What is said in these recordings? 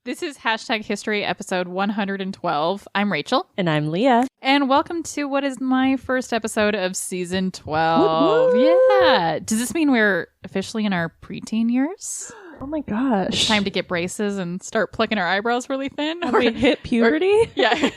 This is Hashtag History episode 112. I'm Rachel. And I'm Leah. And welcome to what is my first episode of season 12. Yeah. Does this mean we're officially in our preteen years? Oh my gosh. It's time to get braces and start plucking our eyebrows really thin? Have we hit puberty? Yeah.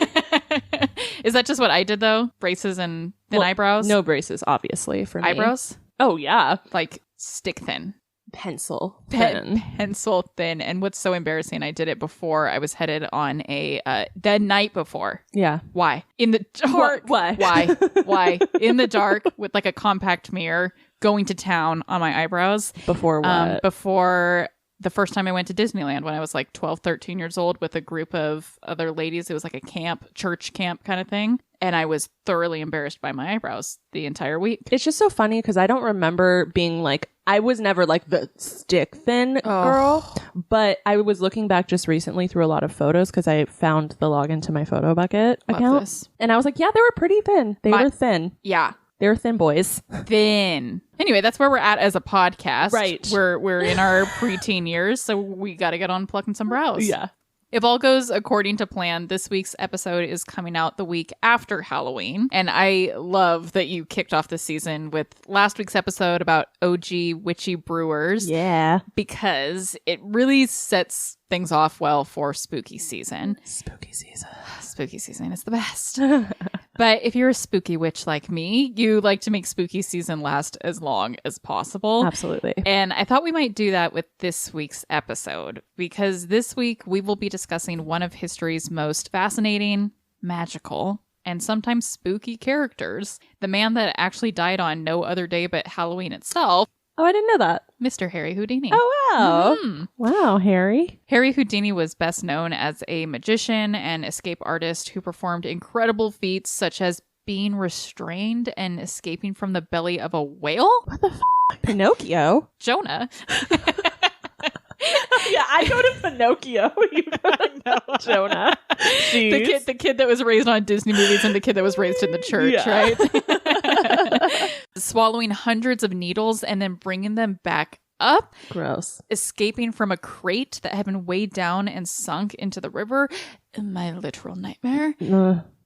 Is that just what I did though? Braces and thin eyebrows? No braces, obviously, for me. Eyebrows? Oh, yeah. Like stick thin. Pencil thin. Pencil thin. And what's so embarrassing, I did it before I was headed on the night before. Yeah. Why? In the dark. Why? Why? In the dark with like a compact mirror going to town on my eyebrows. Before what? Before the first time I went to Disneyland when I was like 12, 13 years old with a group of other ladies. It was like a camp, church camp kind of thing. And I was thoroughly embarrassed by my eyebrows the entire week. It's just so funny because I don't remember being like, I was never like the stick thin girl, but I was looking back just recently through a lot of photos because I found the login to my photo bucket account. This. And I was like, yeah, they were pretty thin. They were thin. Yeah. They were thin boys. Thin. Anyway, that's where we're at as a podcast. Right. We're in our preteen years, so we got to get on plucking some brows. Yeah. If all goes according to plan, this week's episode is coming out the week after Halloween. And I love that you kicked off this season with last week's episode about OG witchy brewers. Yeah. Because it really sets things off well for spooky season. Spooky season. Spooky season is the best. But if you're a spooky witch like me, you like to make spooky season last as long as possible. Absolutely. And I thought we might do that with this week's episode, because this week we will be discussing one of history's most fascinating, magical, and sometimes spooky characters. The man that actually died on no other day but Halloween itself. Oh, I didn't know that. Mr. Harry Houdini. Oh, wow. Mm-hmm. Wow, Harry. Harry Houdini was best known as a magician and escape artist who performed incredible feats such as being restrained and escaping from the belly of a whale. What the Pinocchio? Jonah. Yeah, I go to Pinocchio. You go to Jonah. Jeez. The kid that was raised on Disney movies and the kid that was raised in the church, right? Swallowing hundreds of needles and then bringing them back up. Gross. Escaping from a crate that had been weighed down and sunk into the river. My literal nightmare.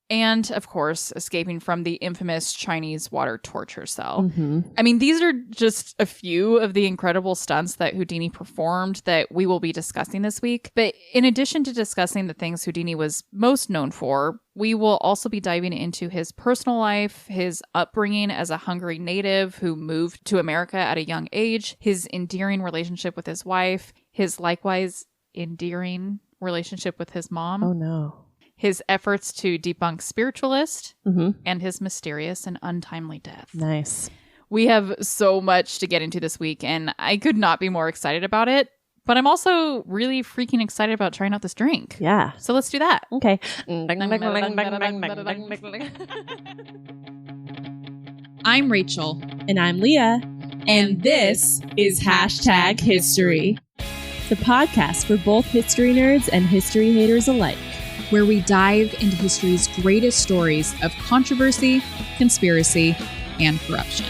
And, of course, escaping from the infamous Chinese water torture cell. Mm-hmm. I mean, these are just a few of the incredible stunts that Houdini performed that we will be discussing this week. But in addition to discussing the things Houdini was most known for, we will also be diving into his personal life, his upbringing as a Hungary-native who moved to America at a young age, his endearing relationship with his wife, his likewise endearing relationship with his mom. Oh, no. His efforts to debunk spiritualists, Mm-hmm. and his mysterious and untimely death. Nice. We have so much to get into this week, and I could not be more excited about it. But I'm also really freaking excited about trying out this drink. Yeah. So let's do that. Okay. I'm Rachel. And I'm Leah. And this is Hashtag History. The podcast for both history nerds and history haters alike, where we dive into history's greatest stories of controversy, conspiracy, and corruption.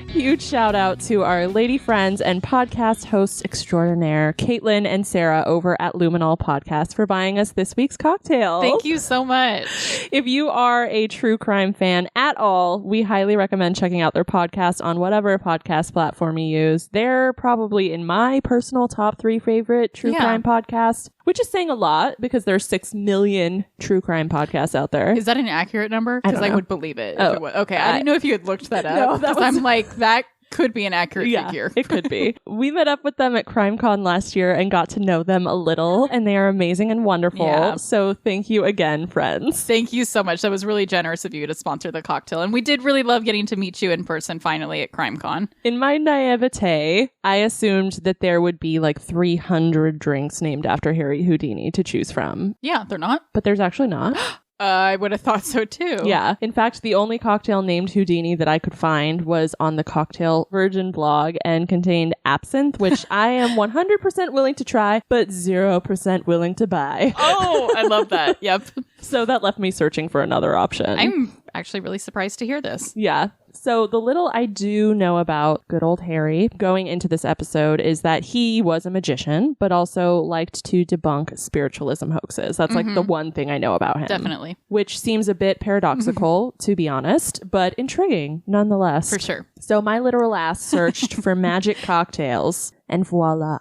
Huge shout out to our lady friends and podcast hosts extraordinaire, Caitlin and Sarah over at Luminol Podcast for buying us this week's cocktail. Thank you so much. If you are a true crime fan at all, we highly recommend checking out their podcast on whatever podcast platform you use. They're probably in my personal top 3 favorite true crime podcasts, which is saying a lot because there's 6 million true crime podcasts out there. Is that an accurate number? Because I would believe it. Oh, if it was. Okay, I didn't know if you had looked that up. No, I'm like, that could be an accurate figure. It could be. We met up with them at CrimeCon last year and got to know them a little, and they are amazing and wonderful. Yeah. So thank you again, friends. Thank you so much. That was really generous of you to sponsor the cocktail. And we did really love getting to meet you in person finally at CrimeCon. In my naivete, I assumed that there would be like 300 drinks named after Harry Houdini to choose from. Yeah, they're not. But there's actually not. I would have thought so too. Yeah. In fact, the only cocktail named Houdini that I could find was on the Cocktail Virgin blog and contained absinthe, which I am 100% willing to try, but 0% willing to buy. Oh, I love that. Yep. So that left me searching for another option. I'm actually really surprised to hear this. Yeah. So the little I do know about good old Harry going into this episode is that he was a magician, but also liked to debunk spiritualism hoaxes. That's like the one thing I know about him. Definitely. Which seems a bit paradoxical, to be honest, but intriguing nonetheless. For sure. So my literal ass searched for magic cocktails, and voila.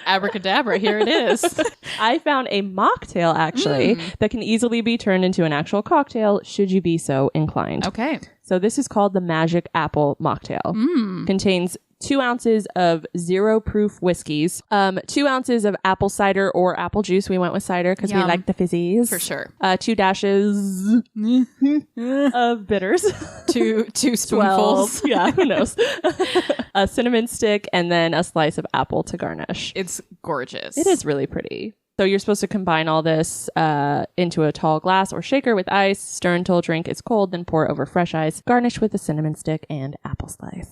Abracadabra, here it is. I found a mocktail, actually, that can easily be turned into an actual cocktail should you be so inclined. Okay. So this is called the Magic Apple Mocktail. Contains 2 ounces of 0 proof whiskeys, 2 ounces of apple cider or apple juice. We went with cider because we like the fizzies. For sure. 2 dashes of bitters. Two spoonfuls. 12. Yeah, who knows? A cinnamon stick, and then a slice of apple to garnish. It's gorgeous. It is really pretty. So you're supposed to combine all this into a tall glass or shaker with ice, stir until drink is cold, then pour over fresh ice, garnish with a cinnamon stick and apple slice.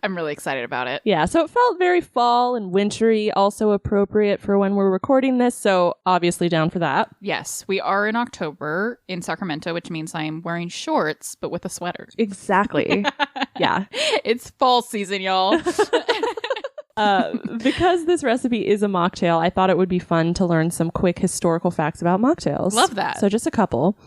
I'm really excited about it. Yeah, so it felt very fall and wintry, also appropriate for when we're recording this, so obviously down for that. Yes, we are in October in Sacramento, which means I'm wearing shorts, but with a sweater. Exactly. Yeah. It's fall season, y'all. Because this recipe is a mocktail, I thought it would be fun to learn some quick historical facts about mocktails. Love that. So just a couple.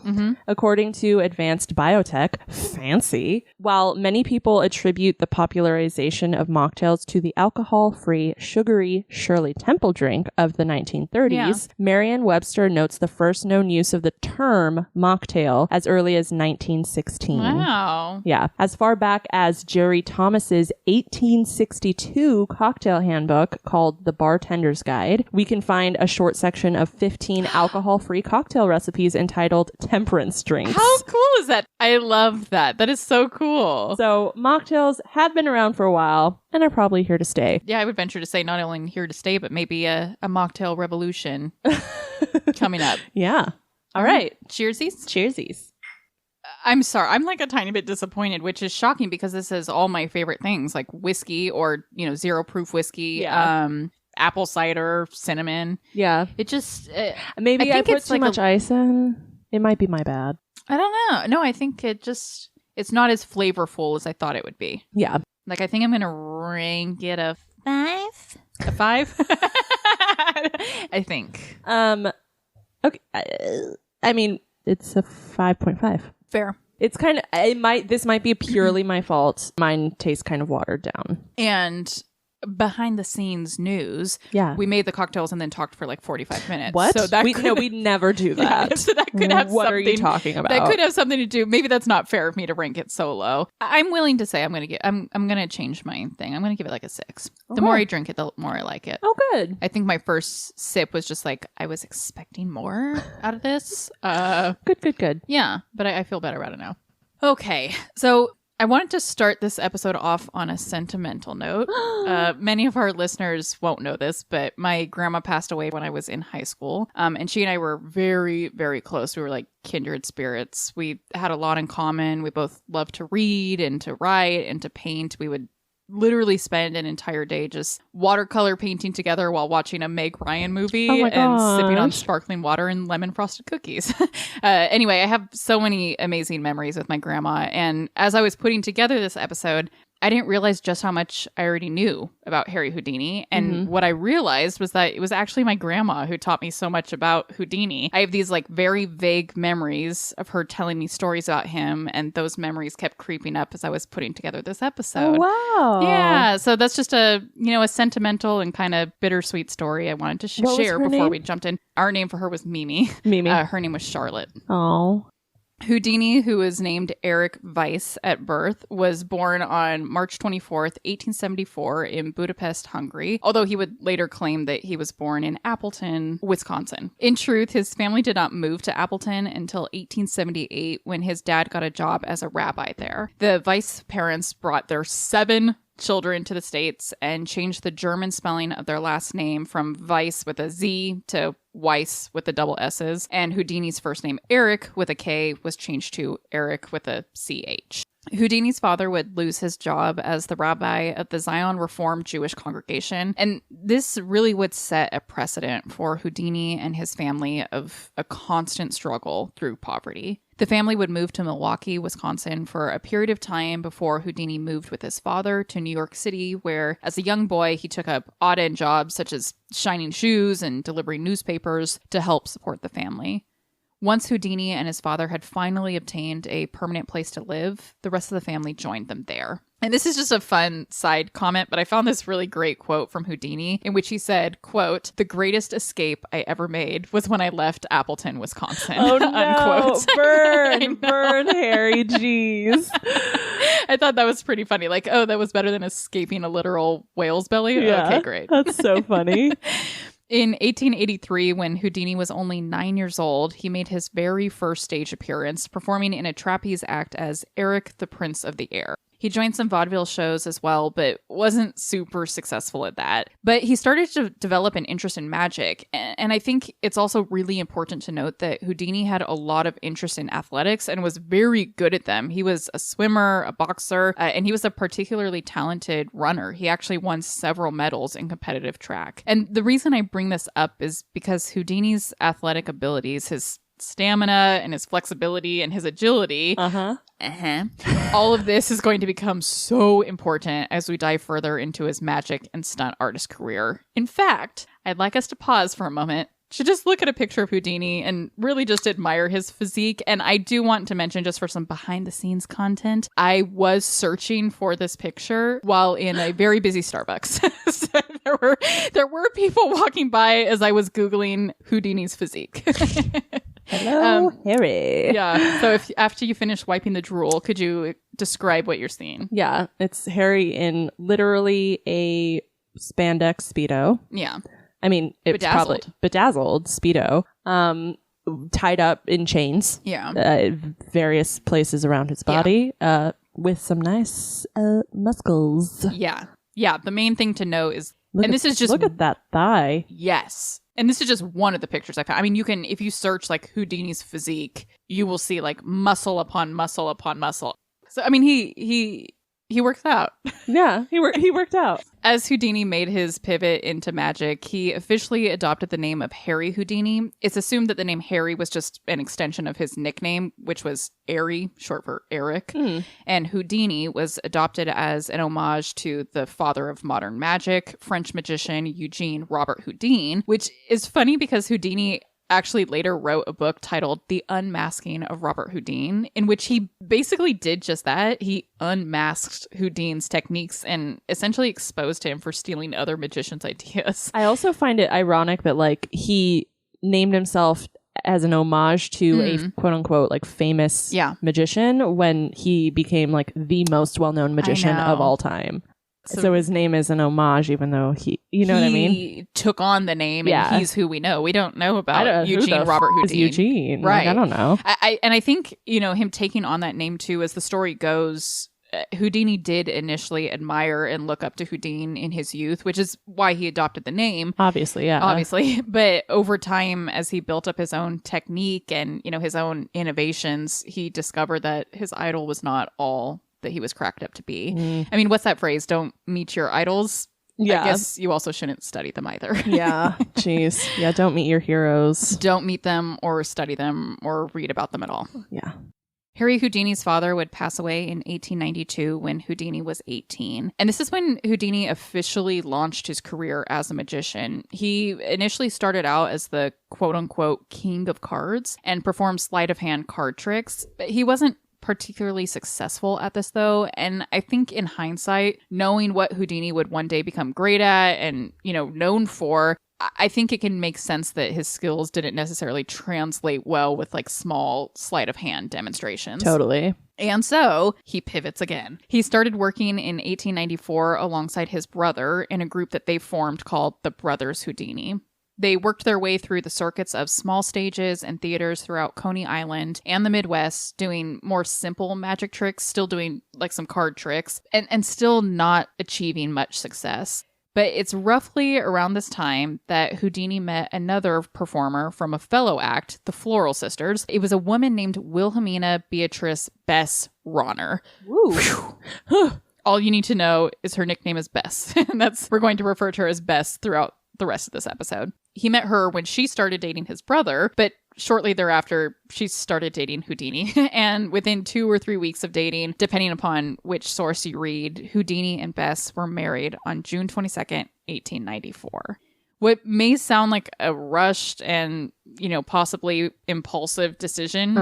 According to Advanced Biotech, fancy, while many people attribute the popularization of mocktails to the alcohol-free, sugary Shirley Temple drink of the 1930s, Merriam-Webster notes the first known use of the term mocktail as early as 1916. Wow. Yeah. As far back as Jerry Thomas's 1862 cocktail handbook called The Bartender's Guide, we can find a short section of 15 alcohol-free cocktail recipes entitled Temperance Drinks. How cool is that? I love that. That is so cool. So mocktails have been around for a while and are probably here to stay. Yeah, I would venture to say not only here to stay, but maybe a mocktail revolution coming up. Yeah. All right. Cheersies. Cheersies. I'm sorry. I'm like a tiny bit disappointed, which is shocking because this is all my favorite things, like whiskey or, 0 proof whiskey, apple cider, cinnamon. Yeah. It just... Maybe I put too much ice in. It might be my bad. I don't know. No, I think it's not as flavorful as I thought it would be. Yeah. Like, I think I'm going to rank it a 5. A 5? I think. Okay. I mean, it's a 5.5. Fair. It's kind of, this might be purely my fault. Mine tastes kind of watered down. And behind the scenes news, we made the cocktails and then talked for like 45 minutes. What? So that we never do that. Yeah, so that could have what something. Are you talking about? That could have something to do. Maybe that's not fair of me to rank it so low. I'm willing to say I'm gonna change my thing. I'm gonna give it like a 6. The more I drink it, the more I like it. Oh, good. I think my first sip was just like I was expecting more out of this. Good. Yeah, but I feel better about it now. Okay, so I wanted to start this episode off on a sentimental note. Many of our listeners won't know this, but my grandma passed away when I was in high school. And she and I were very, very close. We were like kindred spirits. We had a lot in common. We both loved to read and to write and to paint. We would literally spend an entire day just watercolor painting together while watching a Meg Ryan movie and sipping on sparkling water and lemon frosted cookies. Anyway, I have so many amazing memories with my grandma. And as I was putting together this episode, I didn't realize just how much I already knew about Harry Houdini. And what I realized was that it was actually my grandma who taught me so much about Houdini. I have these like very vague memories of her telling me stories about him. And those memories kept creeping up as I was putting together this episode. Oh, wow. Yeah. So that's just a sentimental and kind of bittersweet story I wanted to share before we jumped in. Our name for her was Mimi. Her name was Charlotte. Oh. Houdini, who was named Eric Weiss at birth, was born on March 24th, 1874 in Budapest, Hungary, although he would later claim that he was born in Appleton, Wisconsin. In truth, his family did not move to Appleton until 1878 when his dad got a job as a rabbi there. The Weiss parents brought their 7 children to the States and changed the German spelling of their last name from Weiss with a Z to Weiss with the double S's. And Houdini's first name, Eric with a K, was changed to Eric with a CH. Houdini's father would lose his job as the rabbi of the Zion Reformed Jewish congregation, and this really would set a precedent for Houdini and his family of a constant struggle through poverty. The family would move to Milwaukee, Wisconsin for a period of time before Houdini moved with his father to New York City, where as a young boy he took up odd-end jobs such as shining shoes and delivering newspapers to help support the family. Once Houdini and his father had finally obtained a permanent place to live, the rest of the family joined them there. And this is just a fun side comment, but I found this really great quote from Houdini in which he said, quote, "The greatest escape I ever made was when I left Appleton, Wisconsin." Oh no, unquote. burn, Harry, jeez. I thought that was pretty funny. Like, oh, that was better than escaping a literal whale's belly? Yeah, okay, great. That's so funny. In 1883, when Houdini was only 9 years old, he made his very first stage appearance, performing in a trapeze act as Eric, the Prince of the Air. He joined some vaudeville shows as well, but wasn't super successful at that. But he started to develop an interest in magic. And I think it's also really important to note that Houdini had a lot of interest in athletics and was very good at them. He was a swimmer, a boxer, and he was a particularly talented runner. He actually won several medals in competitive track. And the reason I bring this up is because Houdini's athletic abilities, his stamina and his flexibility and his agility, all of this is going to become so important as we dive further into his magic and stunt artist career. In fact, I'd like us to pause for a moment to just look at a picture of Houdini and really just admire his physique. And I do want to mention, just for some behind the scenes content, I was searching for this picture while in a very busy Starbucks. So there were people walking by as I was Googling Houdini's physique. Hello, Harry. Yeah. So if after you finish wiping the drool, could you describe what you're seeing? Yeah, it's Harry in literally a spandex Speedo. Yeah. I mean, it's probably bedazzled Speedo, tied up in chains. Yeah. Various places around his body, with some nice muscles. Yeah. Yeah. The main thing to know is, look at that thigh. Yes. And this is just one of the pictures I found. I mean, you can, if you search like Houdini's physique, you will see like muscle upon muscle upon muscle. So, I mean, he works out. Yeah, he worked out. As Houdini made his pivot into magic, he officially adopted the name of Harry Houdini. It's assumed that the name Harry was just an extension of his nickname, which was Airy, short for Eric. And Houdini was adopted as an homage to the father of modern magic, French magician Eugene Robert Houdin, which is funny because Houdini actually later wrote a book titled The Unmasking of Robert Houdin, in which he basically did just that. He unmasked Houdin's techniques and essentially exposed him for stealing other magicians' ideas. I also find it ironic that like he named himself as an homage to a quote unquote like famous magician when he became like the most well-known magician of all time. So his name is an homage, even though he what I mean? He took on the name, and he's who we know. We don't know about Eugene Robert Houdin. Eugene, right? Like, I don't know. I think him taking on that name too, as the story goes. Houdini did initially admire and look up to Houdin in his youth, which is why he adopted the name. Obviously. But over time, as he built up his own technique and his own innovations, he discovered that his idol was not all that he was cracked up to be. I mean, what's that phrase? Don't meet your idols. Yeah. I guess you also shouldn't study them either. Yeah. Jeez. Yeah. Don't meet your heroes. Don't meet them or study them or read about them at all. Yeah. Harry Houdini's father would pass away in 1892 when Houdini was 18. And this is when Houdini officially launched his career as a magician. He initially started out as the quote-unquote king of cards and performed sleight-of-hand card tricks. But he wasn't particularly successful at this though, and I think in hindsight, knowing what Houdini would one day become great at and known for, I think it can make sense that his skills didn't necessarily translate well with like small sleight of hand demonstrations. Totally. And so he pivots again. He started working in 1894 alongside his brother in a group that they formed called the Brothers Houdini. They worked their way through the circuits of small stages and theaters throughout Coney Island and the Midwest, doing more simple magic tricks, still doing like some card tricks, and still not achieving much success. But it's roughly around this time that Houdini met another performer from a fellow act, the Floral Sisters. It was a woman named Wilhelmina Beatrice Bess Ronner. Woo. All you need to know is her nickname is Bess. And we're going to refer to her as Bess throughout the rest of this episode. He met her when she started dating his brother, but shortly thereafter, she started dating Houdini. And within 2 or 3 weeks of dating, depending upon which source you read, Houdini and Bess were married on June 22nd, 1894. What may sound like a rushed and, possibly impulsive decision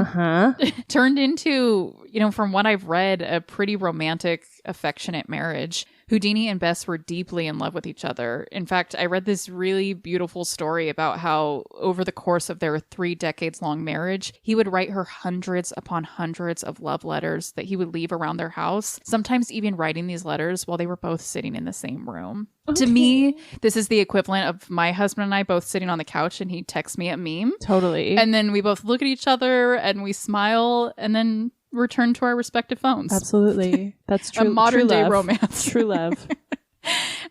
turned into, from what I've read, a pretty romantic, affectionate marriage. Houdini and Bess were deeply in love with each other. In fact, I read this really beautiful story about how over the course of their 3 decades long marriage, he would write her hundreds upon hundreds of love letters that he would leave around their house, sometimes even writing these letters while they were both sitting in the same room. Okay. To me, this is the equivalent of my husband and I both sitting on the couch and he texts me a meme. Totally. And then we both look at each other and we smile and then return to our respective phones. Absolutely. That's true. A modern day love. romance. True love.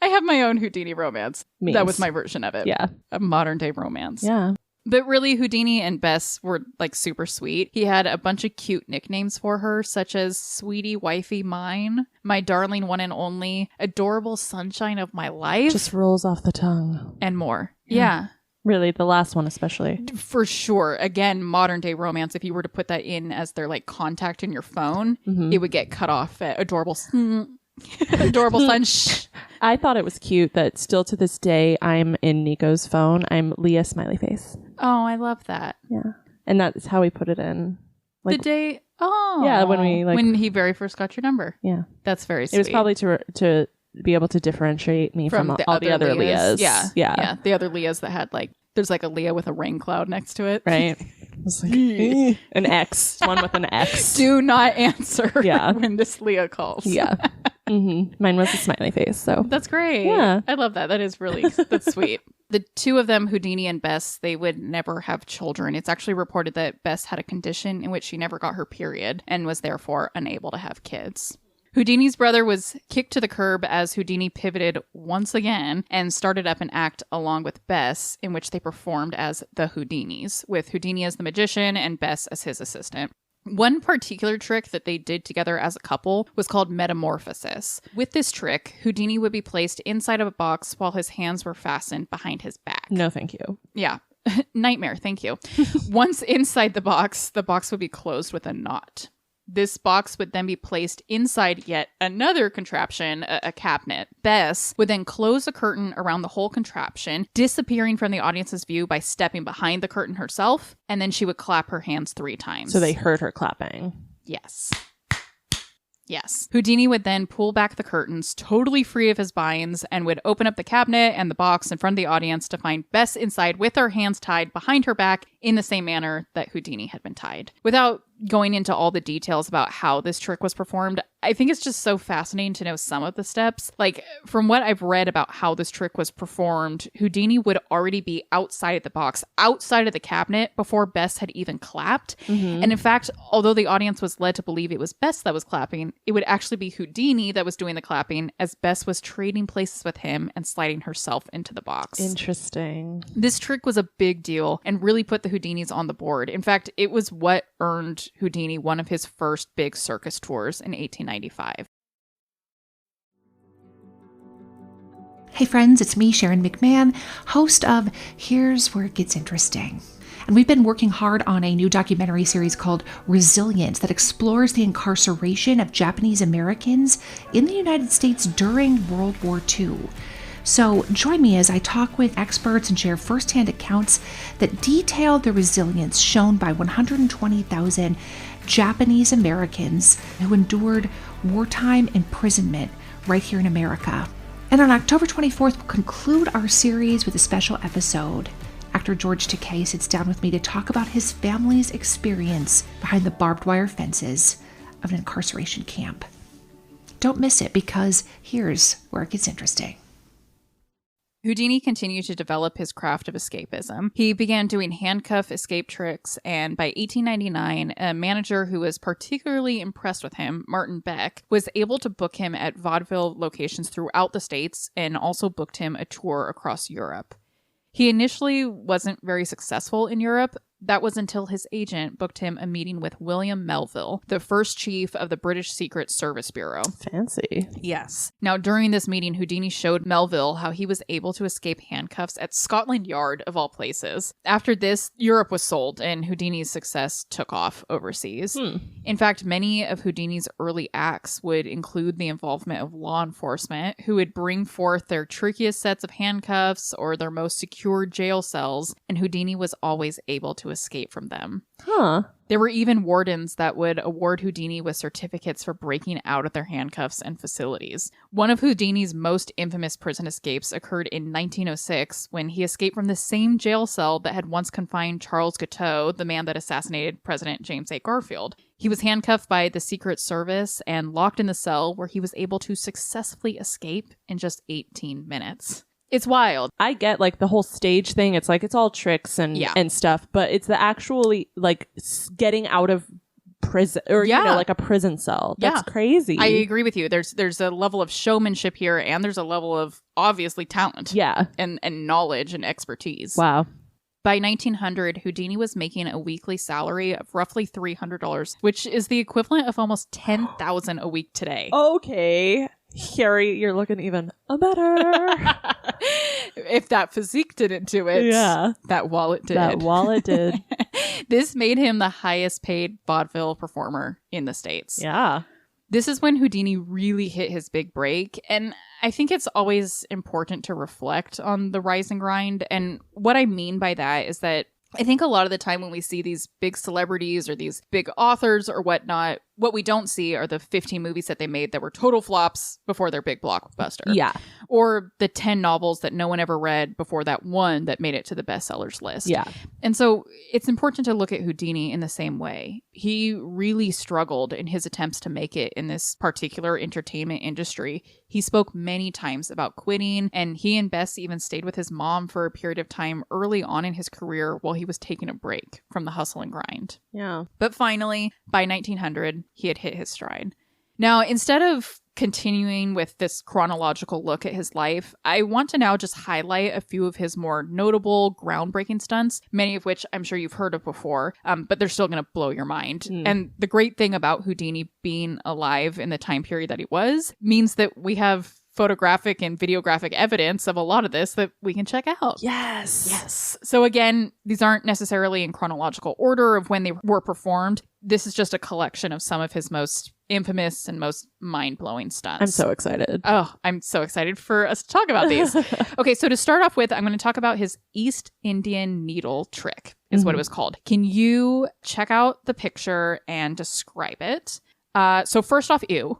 I have my own Houdini romance. Memes. That was my version of it. Yeah. A modern day romance. Yeah. But really, Houdini and Bess were like super sweet. He had a bunch of cute nicknames for her, such as Sweetie Wifey Mine, My Darling One and Only, Adorable Sunshine of My Life. Just rolls off the tongue. And more. Yeah. Really, the last one especially. For sure. Again, modern day romance, if you were to put that in as their like contact in your phone, it would get cut off at adorable adorable sun. I thought it was cute that still to this day I'm in Nico's phone. I'm Leah Smiley Face. Oh, I love that. Yeah. And that's how we put it in. Like, the day. Oh. Yeah, when he very first got your number. Yeah. That's very sweet. It was probably to be able to differentiate me from all the other Leahs. Yeah. The other Leahs that had like, there's like a Leah with a rain cloud next to it. Right. It's like an X. One with an X. Do not answer when this Leah calls. Yeah. Mine was a smiley face. So that's great. Yeah. I love that. That is really, that's sweet. The two of them, Houdini and Bess, they would never have children. It's actually reported that Bess had a condition in which she never got her period and was therefore unable to have kids. Houdini's brother was kicked to the curb as Houdini pivoted once again and started up an act along with Bess in which they performed as the Houdinis, with Houdini as the magician and Bess as his assistant. One particular trick that they did together as a couple was called metamorphosis. With this trick, Houdini would be placed inside of a box while his hands were fastened behind his back. No, thank you. Yeah. Nightmare, thank you. Once inside the box would be closed with a knot. This box would then be placed inside yet another contraption, a cabinet. Bess would then close a curtain around the whole contraption, disappearing from the audience's view by stepping behind the curtain herself, and then she would clap her hands 3 times. So they heard her clapping. Yes. Yes. Houdini would then pull back the curtains, totally free of his binds, and would open up the cabinet and the box in front of the audience to find Bess inside with her hands tied behind her back in the same manner that Houdini had been tied. Without going into all the details about how this trick was performed, I think it's just so fascinating to know some of the steps. Like, from what I've read about how this trick was performed, Houdini would already be outside of the box, outside of the cabinet, before Bess had even clapped. And in fact, although the audience was led to believe it was Bess that was clapping, it would actually be Houdini that was doing the clapping, as Bess was trading places with him and sliding herself into the box. Interesting. This trick was a big deal and really put the Houdinis on the board. In fact, it was what earned Houdini one of his first big circus tours in 1895. Hey friends, it's me, Sharon McMahon, host of Here's Where It Gets Interesting. And we've been working hard on a new documentary series called Resilience that explores the incarceration of Japanese Americans in the United States during World War II. So join me as I talk with experts and share firsthand accounts that detail the resilience shown by 120,000 Japanese Americans who endured wartime imprisonment right here in America. And on October 24th, we'll conclude our series with a special episode. Actor George Takei sits down with me to talk about his family's experience behind the barbed wire fences of an incarceration camp. Don't miss it, because here's where it gets interesting. Houdini continued to develop his craft of escapism. He began doing handcuff escape tricks, and by 1899, a manager who was particularly impressed with him, Martin Beck, was able to book him at vaudeville locations throughout the States and also booked him a tour across Europe. He initially wasn't very successful in Europe. That was until his agent booked him a meeting with William Melville, the first chief of the British Secret Service Bureau. Fancy. Yes. Now, during this meeting, Houdini showed Melville how he was able to escape handcuffs at Scotland Yard, of all places. After this, Europe was sold, and Houdini's success took off overseas. In fact, many of Houdini's early acts would include the involvement of law enforcement, who would bring forth their trickiest sets of handcuffs or their most secure jail cells, and Houdini was always able to escape from them. There were even wardens that would award Houdini with certificates for breaking out of their handcuffs and facilities. One of Houdini's most infamous prison escapes occurred in 1906 when he escaped from the same jail cell that had once confined Charles Guiteau, the man that assassinated President James A. Garfield. He was handcuffed by the Secret Service and locked in the cell where he was able to successfully escape in just 18 minutes. It's wild. I get like the whole stage thing. It's like it's all tricks and stuff, but it's the actually like getting out of prison or you know, like a prison cell. That's crazy. I agree with you. There's a level of showmanship here, and there's a level of obviously talent. And knowledge and expertise. Wow. By 1900, Houdini was making a weekly salary of roughly $300, which is the equivalent of almost $10,000 a week today. Okay. Harry, you're looking even better. If that physique didn't do it, that wallet did. That wallet did. This made him the highest paid vaudeville performer in the States. Yeah. This is when Houdini really hit his big break, and I think it's always important to reflect on the rise and grind. And what I mean by that is that I think a lot of the time when we see these big celebrities or these big authors or whatnot, what we don't see are the 15 movies that they made that were total flops before their big blockbuster. Yeah. Or the 10 novels that no one ever read before that one that made it to the bestsellers list. Yeah. And so it's important to look at Houdini in the same way. He really struggled in his attempts to make it in this particular entertainment industry. He spoke many times about quitting, and he and Bess even stayed with his mom for a period of time early on in his career while he was taking a break from the hustle and grind. Yeah. But finally, by 1900, he had hit his stride. Now, instead of continuing with this chronological look at his life, I want to now just highlight a few of his more notable, groundbreaking stunts, many of which I'm sure you've heard of before, but they're still going to blow your mind. And the great thing about Houdini being alive in the time period that he was means that we have photographic and videographic evidence of a lot of this that we can check out. Yes. So again, these aren't necessarily in chronological order of when they were performed. This is just a collection of some of his most infamous and most mind-blowing stunts. I'm so excited. Oh, I'm so excited for us to talk about these. Okay, so to start off with, I'm going to talk about his East Indian needle trick, is what it was called. Can you check out the picture and describe it? So first off, ew.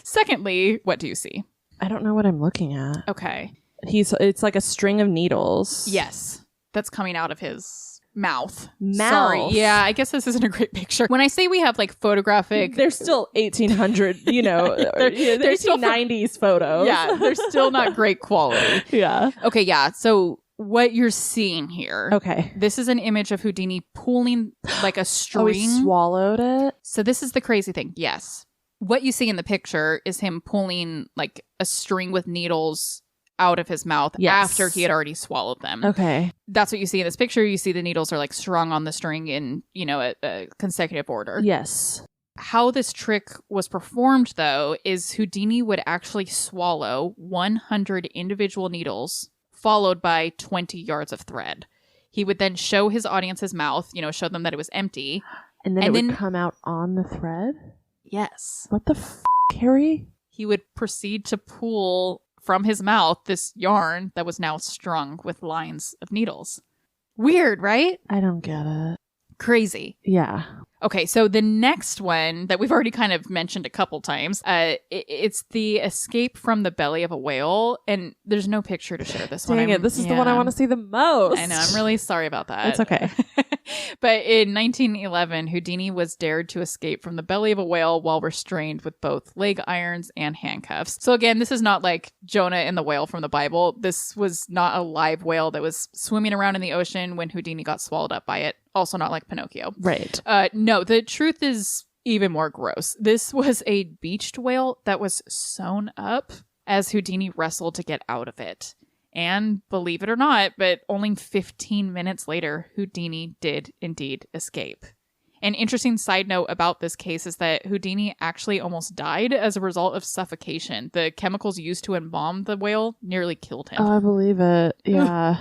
Secondly, what do you see? I don't know what I'm looking at. Okay. It's like a string of needles. Yes. That's coming out of his mouth. Sorry. Yeah, I guess this isn't a great picture. When I say we have like photographic... They're still 1800, you know, they're 1890s photos. Yeah, they're still not great quality. Yeah. Okay, yeah. So what you're seeing here. Okay. This is an image of Houdini pulling like a string. Oh, he swallowed it? So this is the crazy thing. Yes. What you see in the picture is him pulling like a string with needles out of his mouth after he had already swallowed them. Okay. That's what you see in this picture. You see the needles are like strung on the string in, you know, a consecutive order. Yes. How this trick was performed, though, is Houdini would actually swallow 100 individual needles followed by 20 yards of thread. He would then show his audience his mouth, you know, show them that it was empty. And then it would come out on the thread? Yes. What the Harry? He would proceed to pull from his mouth this yarn that was now strung with lines of needles. Weird, right? I don't get it. Crazy. Yeah. Okay, so the next one that we've already kind of mentioned a couple times, it's the escape from the belly of a whale, and there's no picture to share this one. Dang it, this is the one I want to see the most. I know, I'm really sorry about that. It's okay. But in 1911, Houdini was dared to escape from the belly of a whale while restrained with both leg irons and handcuffs. So again, this is not like Jonah and the whale from the Bible. This was not a live whale that was swimming around in the ocean when Houdini got swallowed up by it. Also not like Pinocchio. Right. No, the truth is even more gross. This was a beached whale that was sewn up as Houdini wrestled to get out of it. And believe it or not, but only 15 minutes later, Houdini did indeed escape. An interesting side note about this case is that Houdini actually almost died as a result of suffocation. The chemicals used to embalm the whale nearly killed him. Oh, I believe it. Yeah.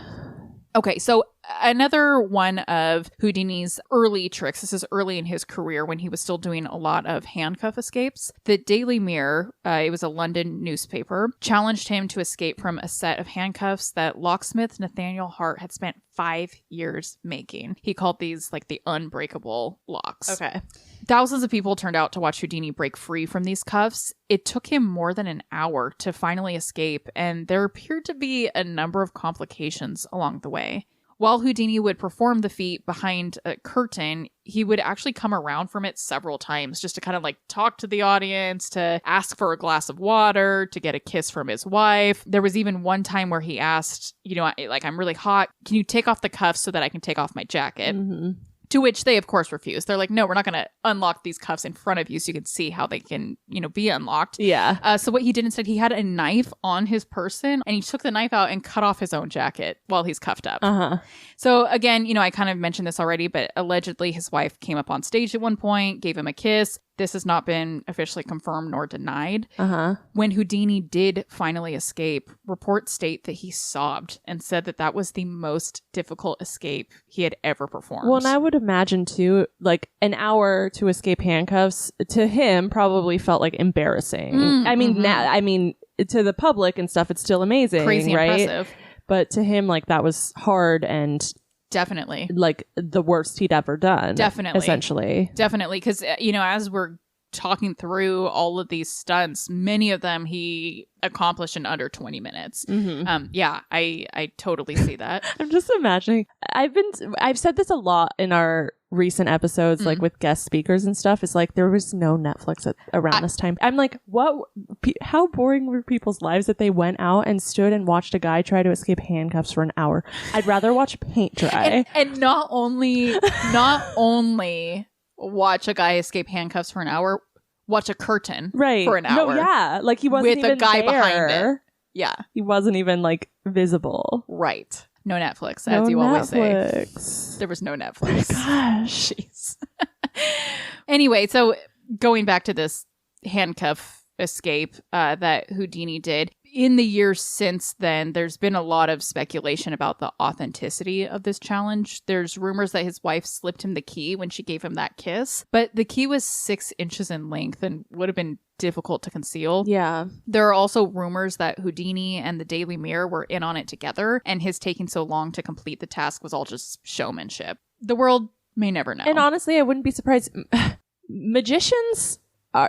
Okay, so another one of Houdini's early tricks, this is early in his career when he was still doing a lot of handcuff escapes. The Daily Mirror, it was a London newspaper, challenged him to escape from a set of handcuffs that locksmith Nathaniel Hart had spent 5 years making. He called these like the unbreakable locks. Okay. Thousands of people turned out to watch Houdini break free from these cuffs. It took him more than an hour to finally escape, and there appeared to be a number of complications along the way. While Houdini would perform the feat behind a curtain, he would actually come around from it several times just to kind of like talk to the audience, to ask for a glass of water, to get a kiss from his wife. There was even one time where he asked, I'm really hot. Can you take off the cuffs so that I can take off my jacket? Mm-hmm. To which they, of course, refused. They're like, no, we're not going to unlock these cuffs in front of you so you can see how they can, be unlocked. Yeah. So what he did instead, he had a knife on his person and he took the knife out and cut off his own jacket while he's cuffed up. Uh-huh. So again, I kind of mentioned this already, but allegedly his wife came up on stage at one point, gave him a kiss. This has not been officially confirmed nor denied. Uh-huh. When Houdini did finally escape, reports state that he sobbed and said that that was the most difficult escape he had ever performed. Well, and I would imagine too, like an hour to escape handcuffs to him probably felt like embarrassing. I mean, to the public and stuff, it's still amazing, crazy right? impressive. But to him, like that was hard and definitely like the worst he'd ever done. Definitely. Essentially. Definitely. Because, as we're talking through all of these stunts, many of them he accomplished in under 20 minutes. Mm-hmm. I totally see that. I'm just imagining. I've said this a lot in our recent episodes, like with guest speakers and stuff. It's like there was no Netflix around this time. I'm like, what? How boring were people's lives that they went out and stood and watched a guy try to escape handcuffs for an hour? I'd rather watch paint dry. And not only watch a guy escape handcuffs for an hour, watch a curtain for an hour. No, yeah. Like he wasn't with even a guy there. behind it. Yeah. He wasn't even like visible. Right. No Netflix, as you always say. There was no Netflix. Oh my gosh. Jeez. Anyway, so going back to this handcuff escape that Houdini did, in the years since then, there's been a lot of speculation about the authenticity of this challenge. There's rumors that his wife slipped him the key when she gave him that kiss, but the key was 6 inches in length and would have been difficult to conceal. Yeah. There are also rumors that Houdini and the Daily Mirror were in on it together, and his taking so long to complete the task was all just showmanship. The world may never know. And honestly, I wouldn't be surprised. Magicians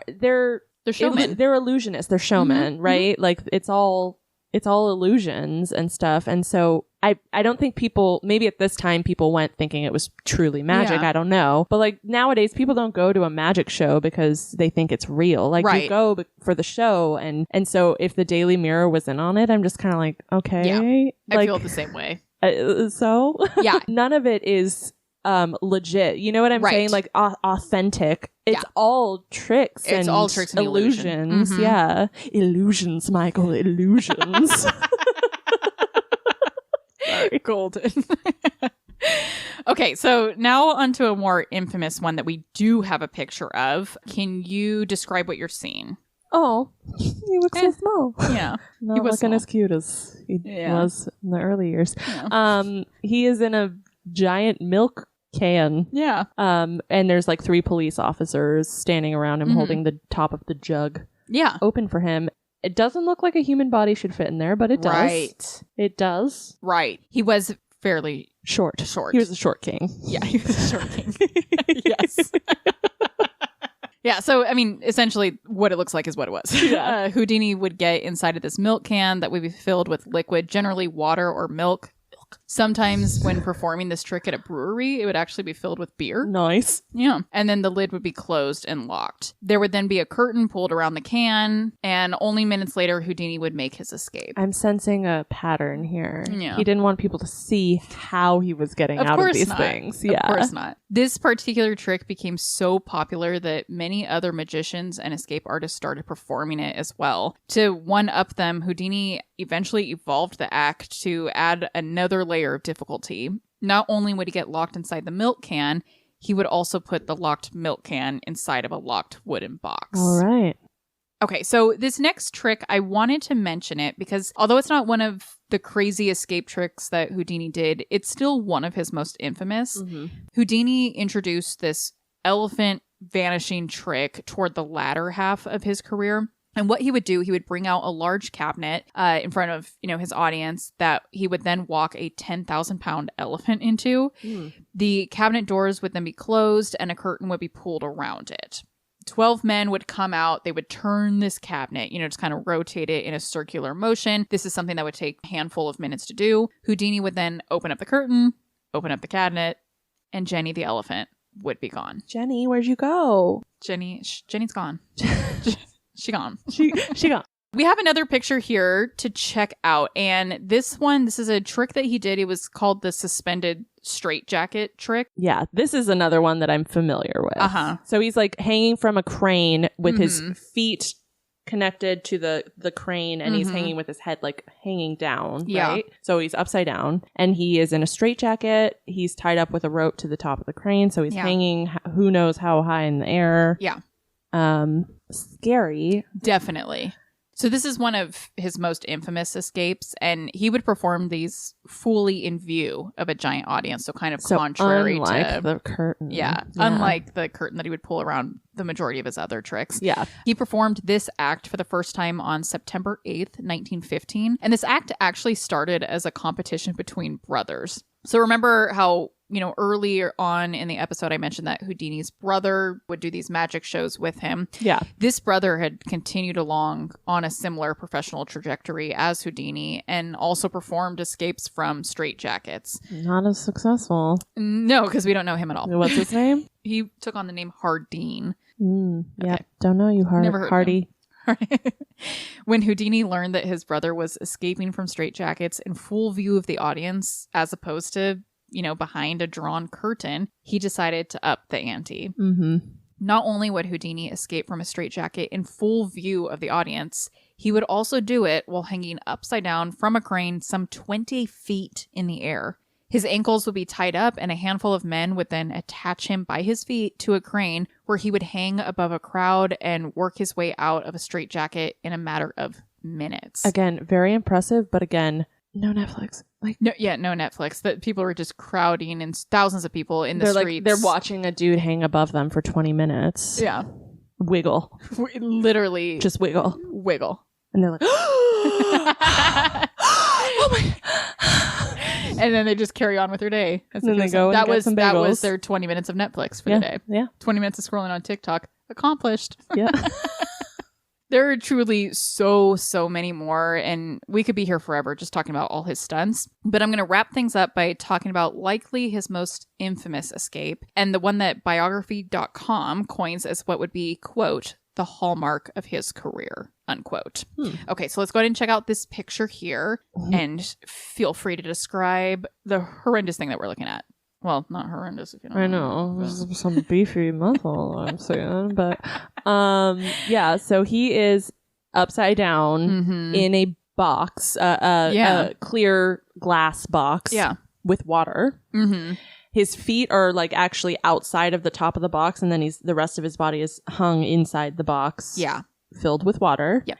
they're showmen. They're illusionists. They're showmen, right? Like it's all illusions and stuff. And so I don't think people, maybe at this time people went thinking it was truly magic. Yeah. I don't know. But like nowadays people don't go to a magic show because they think it's real. Like you go for the show. And so if the Daily Mirror was in on it, I'm just kind of like, okay. Yeah, I feel the same way. So yeah, none of it is legit. You know what I'm saying? Like authentic. It's all tricks. It's all tricks and illusions. Mm-hmm. Yeah, illusions, Michael. Illusions. Sorry, golden. Okay, so now onto a more infamous one that we do have a picture of. Can you describe what you're seeing? Oh, he looks so small. Yeah, not looking small. As cute as he was in the early years. Yeah. He is in a giant milk can. Yeah. And there's like 3 police officers standing around him holding the top of the jug. Yeah. Open for him. It doesn't look like a human body should fit in there, but it does. Right. It does. Right. He was fairly short. He was a short king. Yeah, he was a short king. Yes. Yeah, so, I mean, essentially what it looks like is what it was. Yeah. Houdini would get inside of this milk can that would be filled with liquid, generally water or milk. lock. Sometimes when performing this trick at a brewery, it would actually be filled with beer. Nice. Yeah. And then the lid would be closed and locked. There would then be a curtain pulled around the can, and only minutes later, Houdini would make his escape. I'm sensing a pattern here. Yeah. He didn't want people to see how he was getting out of these things. Yeah. Of course not. This particular trick became so popular that many other magicians and escape artists started performing it as well. To one-up them, Houdini eventually evolved the act to add another layer of difficulty. Not only would he get locked inside the milk can, he would also put the locked milk can inside of a locked wooden box. All right. Okay, so this next trick, I wanted to mention it because although it's not one of the crazy escape tricks that Houdini did, it's still one of his most infamous. Mm-hmm. Houdini introduced this elephant vanishing trick toward the latter half of his career. And what he would do, he would bring out a large cabinet in front of, his audience that he would then walk a 10,000-pound elephant into. The cabinet doors would then be closed and a curtain would be pulled around it. 12 men would come out. They would turn this cabinet, just kind of rotate it in a circular motion. This is something that would take a handful of minutes to do. Houdini would then open up the curtain, open up the cabinet, and Jenny the elephant would be gone. Jenny, where'd you go? Jenny's gone. She gone. She gone. We have another picture here to check out. And this is a trick that he did. It was called the suspended straitjacket trick. Yeah, this is another one that I'm familiar with. Uh-huh. So he's like hanging from a crane with his feet connected to the crane, and he's hanging with his head like hanging down, right? So he's upside down and he is in a straitjacket. He's tied up with a rope to the top of the crane. So he's hanging who knows how high in the air. Yeah. Scary. Definitely. So this is one of his most infamous escapes, and he would perform these fully in view of a giant audience. So kind of contrary unlike to the curtain. Yeah, unlike the curtain that he would pull around the majority of his other tricks. Yeah. He performed this act for the first time on September 8th, 1915. And this act actually started as a competition between brothers. So remember how, earlier on in the episode, I mentioned that Houdini's brother would do these magic shows with him. Yeah. This brother had continued along on a similar professional trajectory as Houdini and also performed escapes from straitjackets. Not as successful. No, because we don't know him at all. What's his name? He took on the name Houdini. Yeah. Don't know you, Never heard Hardy. When Houdini learned that his brother was escaping from straitjackets in full view of the audience, as opposed to, behind a drawn curtain, he decided to up the ante. Mm-hmm. Not only would Houdini escape from a straitjacket in full view of the audience, he would also do it while hanging upside down from a crane some 20 feet in the air. His ankles would be tied up, and a handful of men would then attach him by his feet to a crane where he would hang above a crowd and work his way out of a straitjacket in a matter of minutes. Again, very impressive, but again, no Netflix. No Netflix. That people were just crowding, and thousands of people in the streets. They're watching a dude hang above them for 20 minutes. Yeah. Wiggle. Literally. Just wiggle. Wiggle. And they're like, oh my. And then they just carry on with their day. And then they go and get some bagels. That was their 20 minutes of Netflix for the day. Yeah. 20 minutes of scrolling on TikTok. Accomplished. Yeah. There are truly so many more, and we could be here forever just talking about all his stunts. But I'm going to wrap things up by talking about likely his most infamous escape, and the one that biography.com coins as what would be, quote, the hallmark of his career, unquote. Okay, so let's go ahead and check out this picture here, and feel free to describe the horrendous thing that we're looking at. Well, not horrendous if you don't know. There's some beefy muscle I'm saying, but yeah, so he is upside down in a box, a clear glass box with water. His feet are like actually outside of the top of the box, and then the rest of his body is hung inside the box. Yeah. Filled with water. Yeah.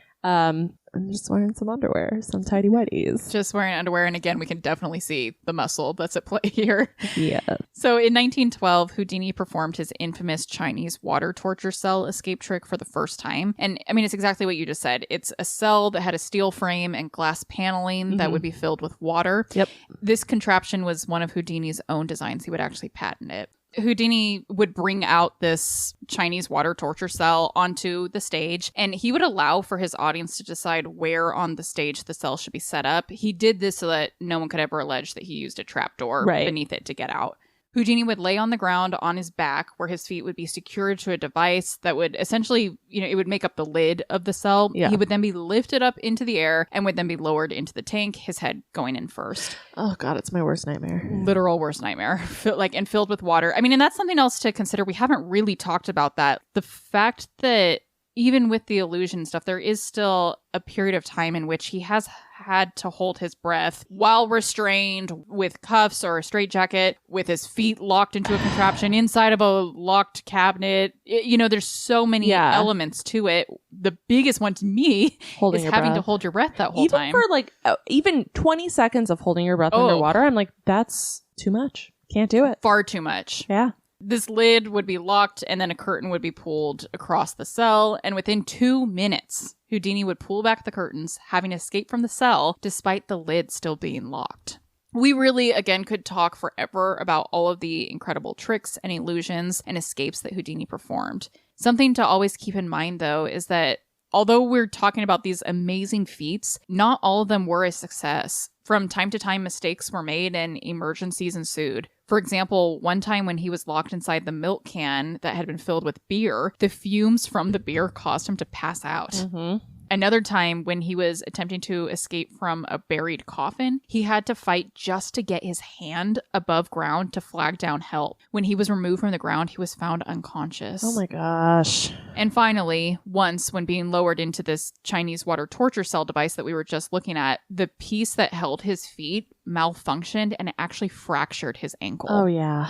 I'm just wearing some underwear, some tidy whities. Just wearing underwear, and again, we can definitely see the muscle that's at play here. Yeah. So in 1912, Houdini performed his infamous Chinese water torture cell escape trick for the first time. And I mean, it's exactly what you just said. It's a cell that had a steel frame and glass paneling that would be filled with water. Yep. This contraption was one of Houdini's own designs. He would actually patent it. Houdini would bring out this Chinese water torture cell onto the stage, and he would allow for his audience to decide where on the stage the cell should be set up. He did this so that no one could ever allege that he used a trapdoor beneath it to get out. Houdini would lay on the ground on his back where his feet would be secured to a device that would essentially, it would make up the lid of the cell. Yeah. He would then be lifted up into the air and would then be lowered into the tank, his head going in first. Oh, God, it's my worst nightmare. Literal worst nightmare. And filled with water. I mean, and that's something else to consider. We haven't really talked about that. The fact that even with the illusion stuff, there is still a period of time in which he has had to hold his breath while restrained with cuffs or a straitjacket, with his feet locked into a contraption inside of a locked cabinet. There's so many elements to it. The biggest one to me is having to hold your breath that whole time. Even for even 20 seconds of holding your breath underwater, I'm like, that's too much. Can't do it. Far too much. Yeah. This lid would be locked and then a curtain would be pulled across the cell. And within 2 minutes, Houdini would pull back the curtains, having escaped from the cell despite the lid still being locked. We really, again, could talk forever about all of the incredible tricks and illusions and escapes that Houdini performed. Something to always keep in mind, though, is that although we're talking about these amazing feats, not all of them were a success. From time to time, mistakes were made and emergencies ensued. For example, one time when he was locked inside the milk can that had been filled with beer, the fumes from the beer caused him to pass out. Mm-hmm. Another time when he was attempting to escape from a buried coffin, he had to fight just to get his hand above ground to flag down help. When he was removed from the ground, he was found unconscious. Oh my gosh. And finally, once when being lowered into this Chinese water torture cell device that we were just looking at, the piece that held his feet malfunctioned and it actually fractured his ankle. Oh yeah.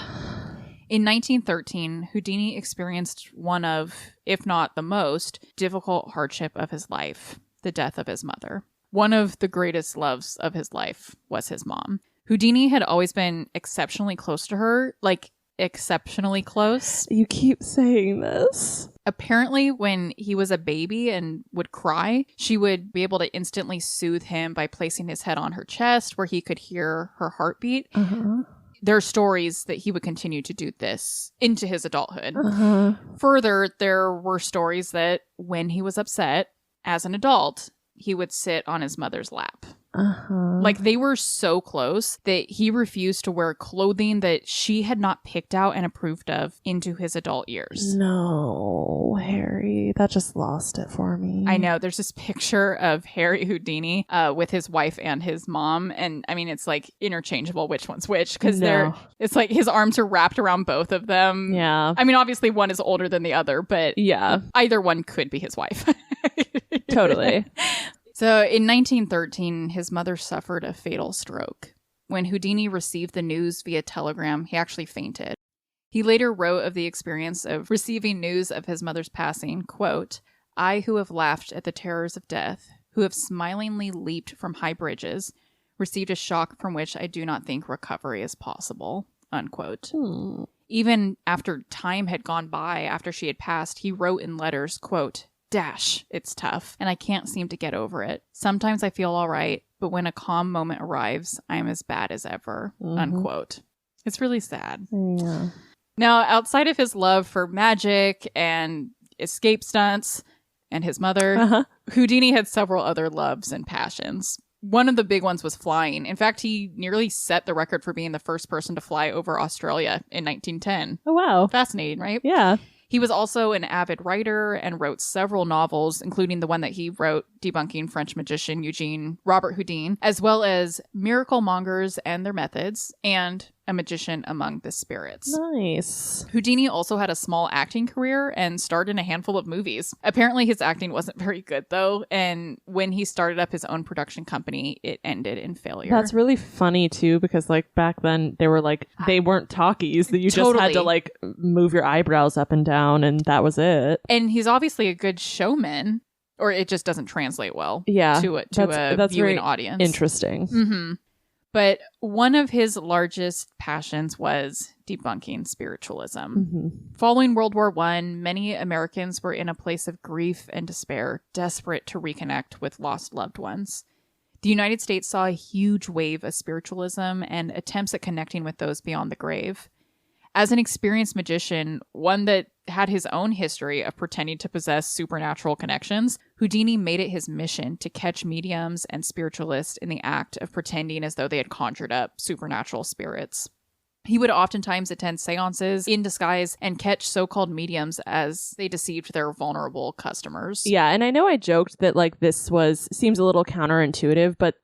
In 1913, Houdini experienced one of, if not the most, difficult hardship of his life, the death of his mother. One of the greatest loves of his life was his mom. Houdini had always been exceptionally close to her, exceptionally close. You keep saying this. Apparently, when he was a baby and would cry, she would be able to instantly soothe him by placing his head on her chest where he could hear her heartbeat. Uh-huh. There are stories that he would continue to do this into his adulthood. Uh-huh. Further, there were stories that when he was upset as an adult, he would sit on his mother's lap. Uh-huh. They were so close that he refused to wear clothing that she had not picked out and approved of into his adult years. No, Harry, that just lost it for me. I know. There's this picture of Harry Houdini with his wife and his mom. And I mean, it's interchangeable which one's which because it's his arms are wrapped around both of them. Yeah. I mean, obviously one is older than the other, but yeah, either one could be his wife. Totally. So in 1913, his mother suffered a fatal stroke. When Houdini received the news via telegram, he actually fainted. He later wrote of the experience of receiving news of his mother's passing, quote, "I who have laughed at the terrors of death, who have smilingly leaped from high bridges, received a shock from which I do not think recovery is possible," unquote. Even after time had gone by, after she had passed, he wrote in letters, quote, "It's tough, and I can't seem to get over it. Sometimes I feel all right, but when a calm moment arrives, I am as bad as ever," unquote. It's really sad. Yeah. Now, outside of his love for magic and escape stunts and his mother, Houdini had several other loves and passions. One of the big ones was flying. In fact, he nearly set the record for being the first person to fly over Australia in 1910. Oh, wow. Fascinating, right? Yeah. He was also an avid writer and wrote several novels, including the one that he wrote debunking French magician Robert Houdin, as well as Miracle Mongers and Their Methods, and A Magician Among the Spirits. Nice. Houdini also had a small acting career and starred in a handful of movies. Apparently his acting wasn't very good, though, and when he started up his own production company, it ended in failure. That's really funny, too, because back then they were they weren't talkies, that you just had to move your eyebrows up and down, and that was it. And he's obviously a good showman, or it just doesn't translate well to a viewing audience. Interesting. Mm-hmm. But one of his largest passions was debunking spiritualism. Mm-hmm. Following World War I, many Americans were in a place of grief and despair, desperate to reconnect with lost loved ones. The United States saw a huge wave of spiritualism and attempts at connecting with those beyond the grave. As an experienced magician, one that had his own history of pretending to possess supernatural connections, Houdini made it his mission to catch mediums and spiritualists in the act of pretending as though they had conjured up supernatural spirits. He would oftentimes attend seances in disguise and catch so-called mediums as they deceived their vulnerable customers. Yeah, and I know I joked that like this seems a little counterintuitive, but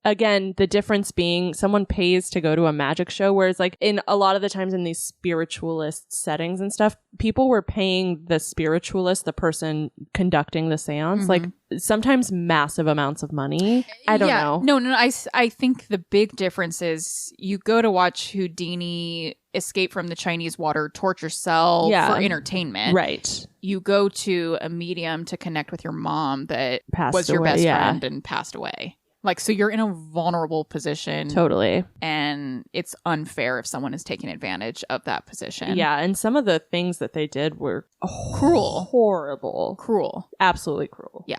again, the difference being someone pays to go to a magic show, whereas like in a lot of the times in these spiritualist settings and stuff, people were paying the spiritualist, the person conducting the seance, like sometimes massive amounts of money. I don't know. No. I think the big difference is you go to watch Houdini escape from the Chinese water torture cell for entertainment. Right. You go to a medium to connect with your mom that Passed was your away, best friend and passed away. Like, so you're in a vulnerable position. Totally. And it's unfair if someone is taking advantage of that position. Yeah, and some of the things that they did were cruel. Horrible. Cruel. Absolutely cruel. Yeah.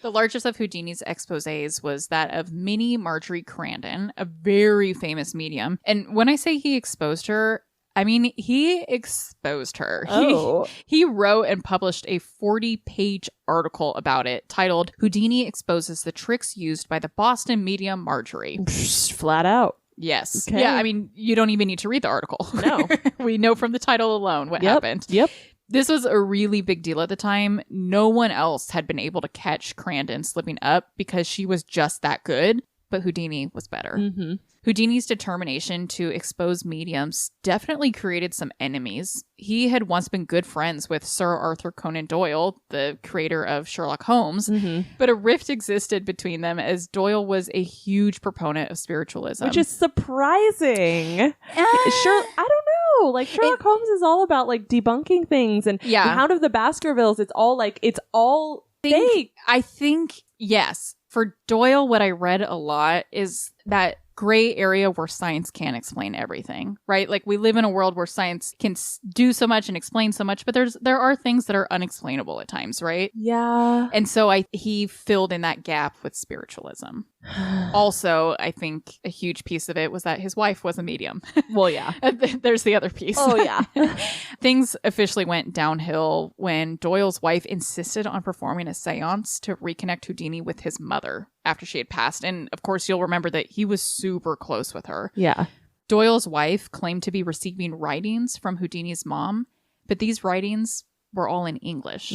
The largest of Houdini's exposés was that of Minnie Marjorie Crandon, a very famous medium. And when I say he exposed her, I mean, he exposed her. Oh. He wrote and published a 40-page article about it titled Houdini Exposes the Tricks Used by the Boston Medium Marjorie. Flat out. Yes. Okay. Yeah, I mean, you don't even need to read the article. No. We know from the title alone what happened. Yep. This was a really big deal at the time. No one else had been able to catch Crandon slipping up because she was just that good, but Houdini was better. Mm-hmm. Houdini's determination to expose mediums definitely created some enemies. He had once been good friends with Sir Arthur Conan Doyle, the creator of Sherlock Holmes, but a rift existed between them as Doyle was a huge proponent of spiritualism. Which is surprising. Sure, I don't know. Like Sherlock Holmes is all about like debunking things, and the Hound of the Baskervilles, it's all fake. I think, yes. For Doyle, what I read a lot is that gray area where science can't explain everything, right? Like we live in a world where science can do so much and explain so much, but there are things that are unexplainable at times, right? Yeah. And so he filled in that gap with spiritualism. Also, I think a huge piece of it was that his wife was a medium. Well, yeah. There's the other piece. Oh, yeah. Things officially went downhill when Doyle's wife insisted on performing a seance to reconnect Houdini with his mother after she had passed. And of course, you'll remember that he was super close with her. Yeah. Doyle's wife claimed to be receiving writings from Houdini's mom, but these writings were all in English.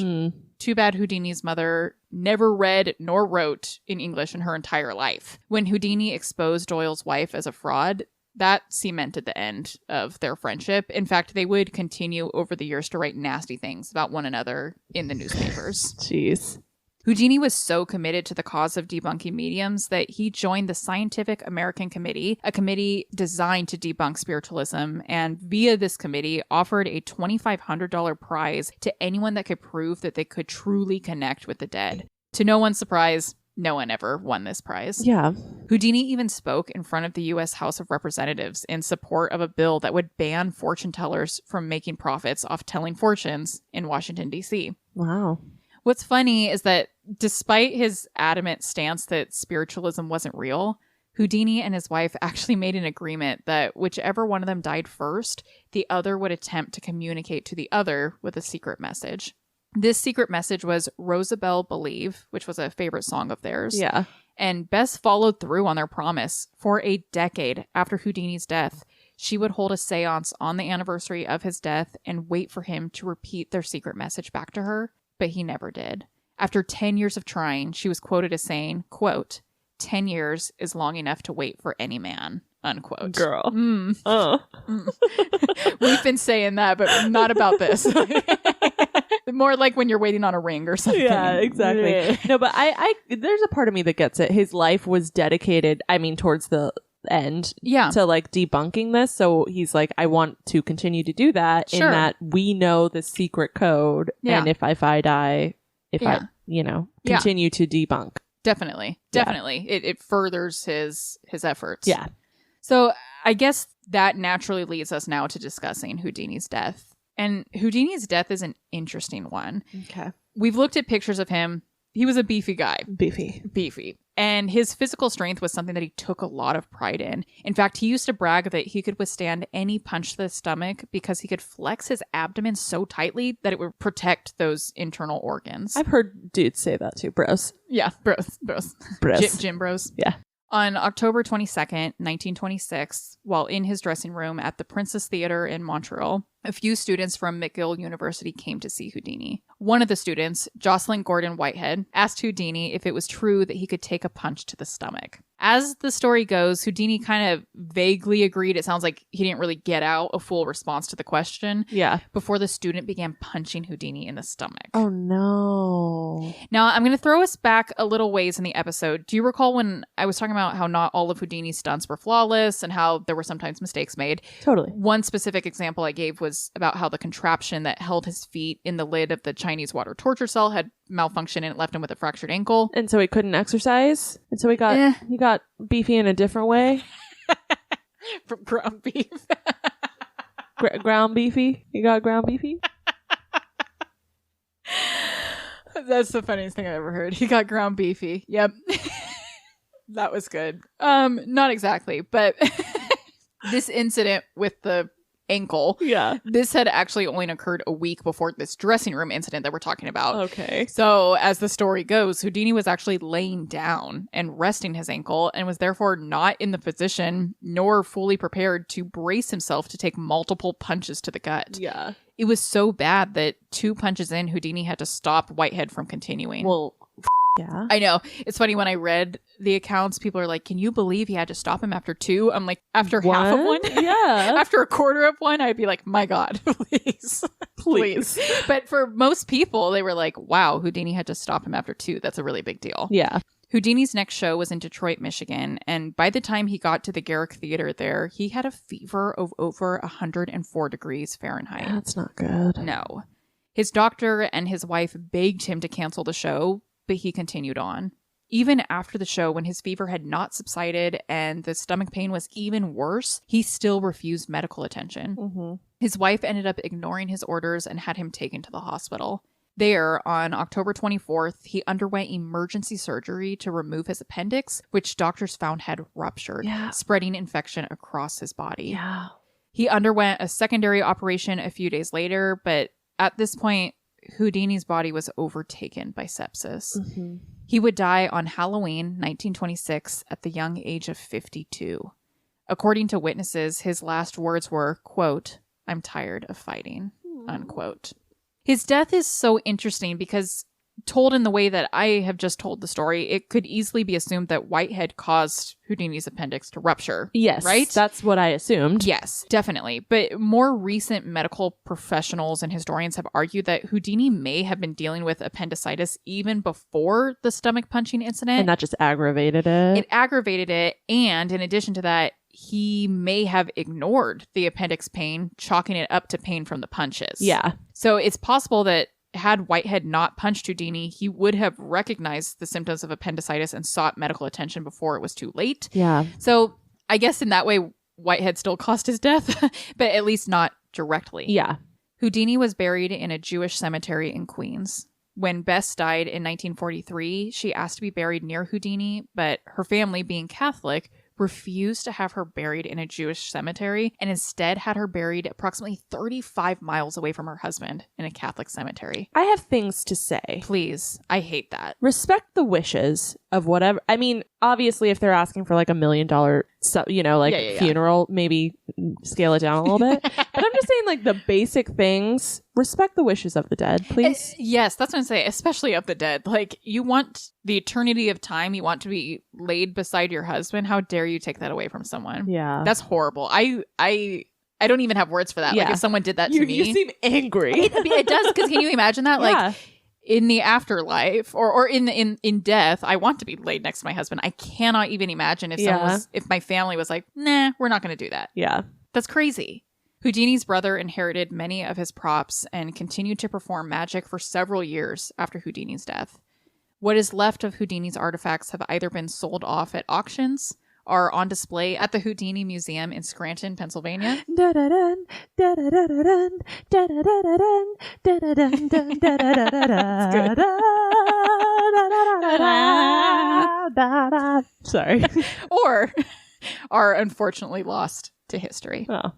Too bad Houdini's mother never read nor wrote in English in her entire life. When Houdini exposed Doyle's wife as a fraud, that cemented the end of their friendship. In fact, they would continue over the years to write nasty things about one another in the newspapers. Jeez. Houdini was so committed to the cause of debunking mediums that he joined the Scientific American Committee, a committee designed to debunk spiritualism, and via this committee offered a $2,500 prize to anyone that could prove that they could truly connect with the dead. To no one's surprise, no one ever won this prize. Yeah. Houdini even spoke in front of the U.S. House of Representatives in support of a bill that would ban fortune tellers from making profits off telling fortunes in Washington, D.C. Wow. What's funny is that despite his adamant stance that spiritualism wasn't real, Houdini and his wife actually made an agreement that whichever one of them died first, the other would attempt to communicate to the other with a secret message. This secret message was Rosabelle Believe, which was a favorite song of theirs. Yeah. And Bess followed through on their promise. For a decade after Houdini's death, she would hold a seance on the anniversary of his death and wait for him to repeat their secret message back to her. But he never did. After 10 years of trying, she was quoted as saying, quote, 10 years is long enough to wait for any man, unquote. Girl. We've been saying that, but not about this. More like when you're waiting on a ring or something. Yeah, exactly. Yeah. No, but I there's a part of me that gets it. His life was dedicated, towards the end to like debunking this, so he's like, I want to continue to do that. Sure. In that we know the secret code, and if I die, I continue to debunk. Definitely it furthers his efforts. Yeah. So I guess that naturally leads us now to discussing Houdini's death. And Houdini's death is an interesting one. Okay. We've looked at pictures of him. He was a beefy guy. Beefy. And his physical strength was something that he took a lot of pride in. In fact, he used to brag that he could withstand any punch to the stomach because he could flex his abdomen so tightly that it would protect those internal organs. I've heard dudes say that too, bros. Yeah, bros. Gym bros. Yeah. On October 22nd, 1926, while in his dressing room at the Princess Theatre in Montreal, a few students from McGill University came to see Houdini. One of the students, Jocelyn Gordon Whitehead, asked Houdini if it was true that he could take a punch to the stomach. As the story goes, Houdini kind of vaguely agreed. It sounds like he didn't really get out a full response to the question. Yeah. Before the student began punching Houdini in the stomach. Oh, no. Now, I'm going to throw us back a little ways in the episode. Do you recall when I was talking about how not all of Houdini's stunts were flawless and how there were sometimes mistakes made? Totally. One specific example I gave was about how the contraption that held his feet in the lid of the Chinese water torture cell had malfunctioned and it left him with a fractured ankle. And so he couldn't exercise? And so he got beefy in a different way? From ground beef. Ground beefy? He got ground beefy? That's the funniest thing I ever heard. He got ground beefy. Yep. That was good. Not exactly, but this incident with the ankle. Yeah. This had actually only occurred a week before this dressing room incident that we're talking about. Okay. So as the story goes, Houdini was actually laying down and resting his ankle and was therefore not in the position nor fully prepared to brace himself to take multiple punches to the gut. Yeah. It was so bad that 2 punches in, Houdini had to stop Whitehead from continuing. Well, yeah. I know. It's funny, when I read the accounts, people are like, can you believe he had to stop him after 2? I'm like, after half of one? Yeah. After a quarter of one, I'd be like, my God, please. Please. But for most people, they were like, wow, Houdini had to stop him after 2. That's a really big deal. Yeah. Houdini's next show was in Detroit, Michigan, and by the time he got to the Garrick Theater there, he had a fever of over 104 degrees Fahrenheit. That's not good. No. His doctor and his wife begged him to cancel the show, but he continued on. Even after the show, when his fever had not subsided and the stomach pain was even worse, he still refused medical attention. Mm-hmm. His wife ended up ignoring his orders and had him taken to the hospital. There, on October 24th, he underwent emergency surgery to remove his appendix, which doctors found had ruptured, spreading infection across his body. Yeah. He underwent a secondary operation a few days later, but at this point, Houdini's body was overtaken by sepsis. Mm-hmm. He would die on Halloween, 1926, at the young age of 52. According to witnesses, his last words were, quote, "I'm tired of fighting," unquote. His death is so interesting because, told in the way that I have just told the story, it could easily be assumed that Whitehead caused Houdini's appendix to rupture. Yes. Right? That's what I assumed. Yes, definitely. But more recent medical professionals and historians have argued that Houdini may have been dealing with appendicitis even before the stomach punching incident. And that just aggravated it. It aggravated it. And in addition to that, he may have ignored the appendix pain, chalking it up to pain from the punches. Yeah. So it's possible that had Whitehead not punched Houdini, he would have recognized the symptoms of appendicitis and sought medical attention before it was too late. Yeah. So I guess in that way, Whitehead still caused his death, but at least not directly. Yeah. Houdini was buried in a Jewish cemetery in Queens. When Bess died in 1943, she asked to be buried near Houdini, but her family, being Catholic, refused to have her buried in a Jewish cemetery and instead had her buried approximately 35 miles away from her husband in a Catholic cemetery. I have things to say. Please. I hate that. Respect the wishes of whatever. I mean, obviously, if they're asking for like $1 million, funeral, maybe scale it down a little bit. But I'm just saying, like, the basic things. Respect the wishes of the dead, please. Yes, that's what I'm saying. Especially of the dead. Like, you want the eternity of time. You want to be laid beside your husband. How dare you take that away from someone? Yeah, that's horrible. I don't even have words for that. Yeah. Like, if someone did that to me, you seem angry. It does, because can you imagine that? Yeah. Like, in the afterlife or in death, I want to be laid next to my husband. I cannot even imagine if my family was like, nah, we're not going to do that. Yeah. That's crazy. Houdini's brother inherited many of his props and continued to perform magic for several years after Houdini's death. What is left of Houdini's artifacts have either been sold off at auctions, are on display at the Houdini Museum in Scranton, Pennsylvania. Sorry. Or are unfortunately lost to history. Oh.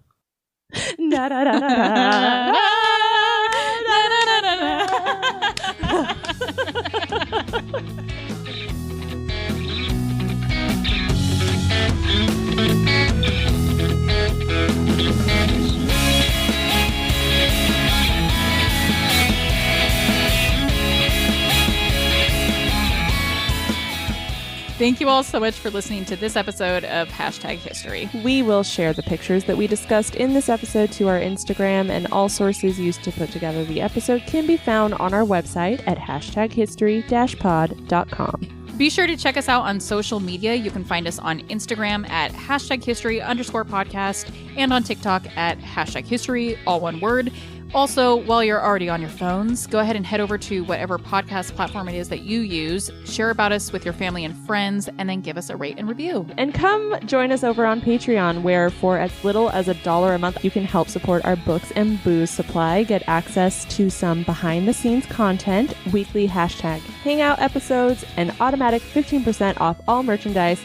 Thank you all so much for listening to this episode of Hashtag History. We will share the pictures that we discussed in this episode to our Instagram, and all sources used to put together the episode can be found on our website at hashtaghistory-pod.com. Be sure to check us out on social media. You can find us on Instagram at #history_podcast and on TikTok at #history, all one word. Also, while you're already on your phones, go ahead and head over to whatever podcast platform it is that you use, share about us with your family and friends, and then give us a rate and review. And come join us over on Patreon, where for as little as $1 a month, you can help support our books and booze supply, get access to some behind-the-scenes content, weekly #hangout episodes, and automatic 15% off all merchandise.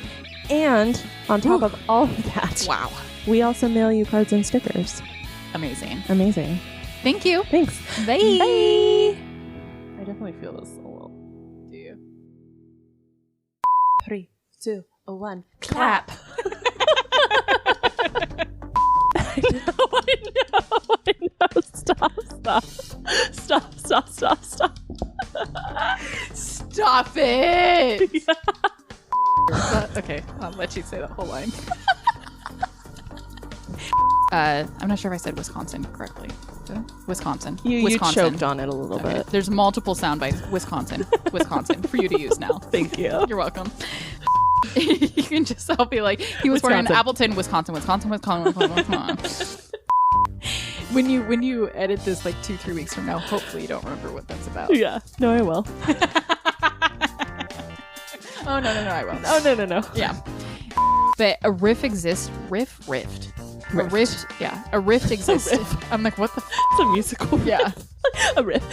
And on top of all of that, wow, we also mail you cards and stickers. Amazing. Amazing. Thank you. Thanks. Bye. Bye. I definitely feel this a little. Do you? 3, 2, 1. Clap. I know. Stop. Stop it. Yeah. Okay, I'll let you say that whole line. I'm not sure if I said Wisconsin correctly. Wisconsin. You choked on it a little bit. There's multiple sound bites. Wisconsin for you to use now. Thank you. You're welcome. You can just all be like, he was born in Appleton, Wisconsin. When you edit this like 2-3 weeks from now, hopefully you don't remember what that's about. Yeah. No, I will. Oh, no, I won't. Oh, no. Yeah. But a rift exists. Rift. A rift, yeah. A rift exists. I'm like, what the It's a musical. Yeah. A riff.